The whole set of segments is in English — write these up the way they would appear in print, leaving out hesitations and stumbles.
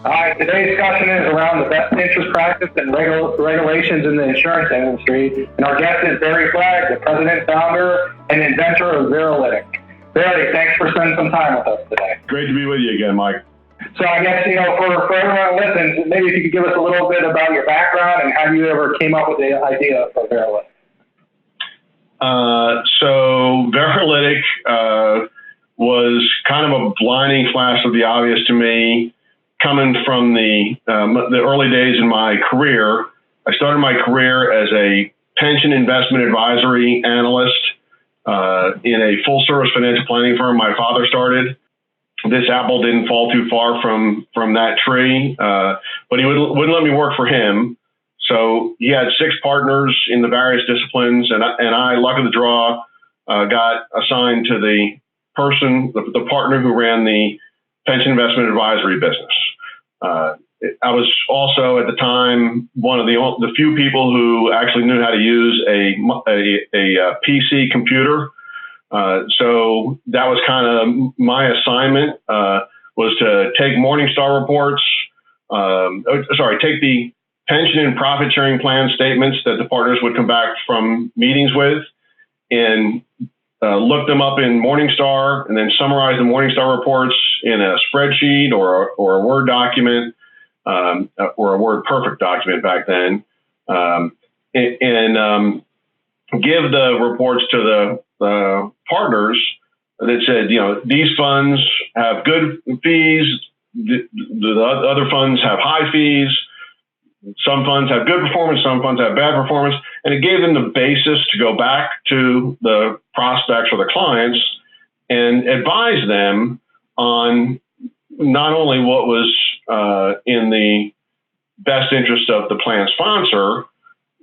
Hi, today's discussion is around the best interest practice and regulations in the insurance industry. And our guest is Barry Flagg, the president, founder, and inventor of Veralytic. Barry, thanks for spending some time with us today. Great to be with you again, Mike. So I guess, for everyone listening, maybe if you could give us a little bit about your background and how you ever came up with the idea for Veralytic. So Veralytic was kind of a blinding flash of the obvious to me. Coming from the early days in my career, I started my career as a pension investment advisory analyst in a full-service financial planning firm my father started. This apple didn't fall too far from that tree, but he wouldn't let me work for him. So he had 6 partners in the various disciplines, and I, luck of the draw, got assigned to the partner who ran the pension investment advisory business. I was also at the time one of the few people who actually knew how to use a PC computer. So that was kind of my assignment, was to take Morningstar reports, take the pension and profit sharing plan statements that the partners would come back from meetings with and look them up in Morningstar and then summarize the Morningstar reports in a spreadsheet or a Word document, or a Word Perfect document back then, and give the reports to the partners that said, these funds have good fees, the other funds have high fees, some funds have good performance, some funds have bad performance, and it gave them the basis to go back to the prospects or the clients and advise them on not only what was in the best interest of the plan sponsor,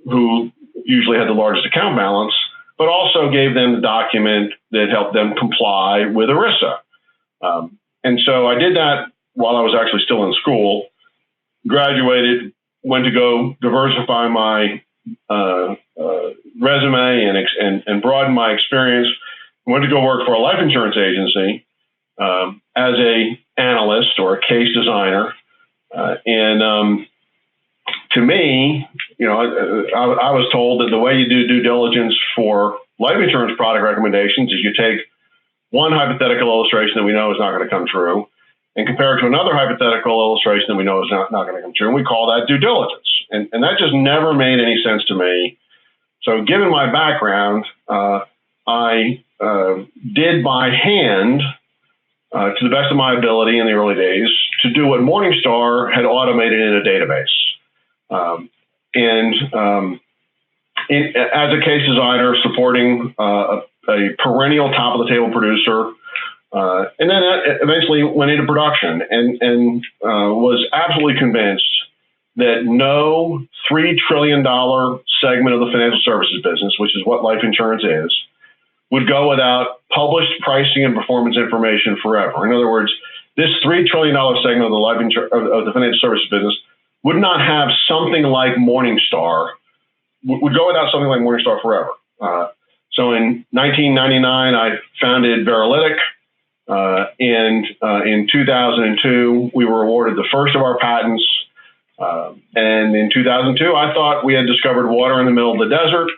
who usually had the largest account balance, but also gave them the document that helped them comply with ERISA. And so I did that while I was actually still in school, graduated, went to go diversify my resume and broaden my experience, went to go work for a life insurance agency as a analyst or a case designer. And to me, I was told that the way you do due diligence for life insurance product recommendations is you take one hypothetical illustration that we know is not going to come true and compare it to another hypothetical illustration that we know is not going to come true. And we call that due diligence. And that just never made any sense to me. So given my background, I did by hand, to the best of my ability in the early days, to do what Morningstar had automated in a database. As a case designer supporting a perennial top of the table producer, and then eventually went into production and was absolutely convinced that no $3 trillion segment of the financial services business, which is what life insurance is, would go without published pricing and performance information forever. In other words, this $3 trillion segment of the financial services business would not have something like Morningstar, would go without something like Morningstar forever. So in 1999, I founded Veralytic. And in 2002, we were awarded the first of our patents. And in 2002, I thought we had discovered water in the middle of the desert,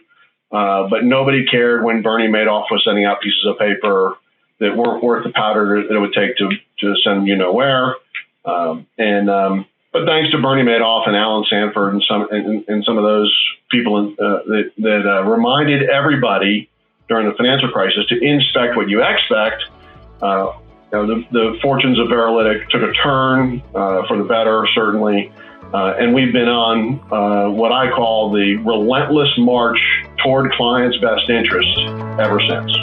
but nobody cared when Bernie Madoff was sending out pieces of paper that weren't worth the powder that it would take to send where. But thanks to Bernie Madoff and Alan Sanford and some of those people that reminded everybody during the financial crisis to inspect what you expect, the fortunes of Veralytic took a turn for the better, certainly. And we've been on what I call the relentless march toward clients' best interests ever since.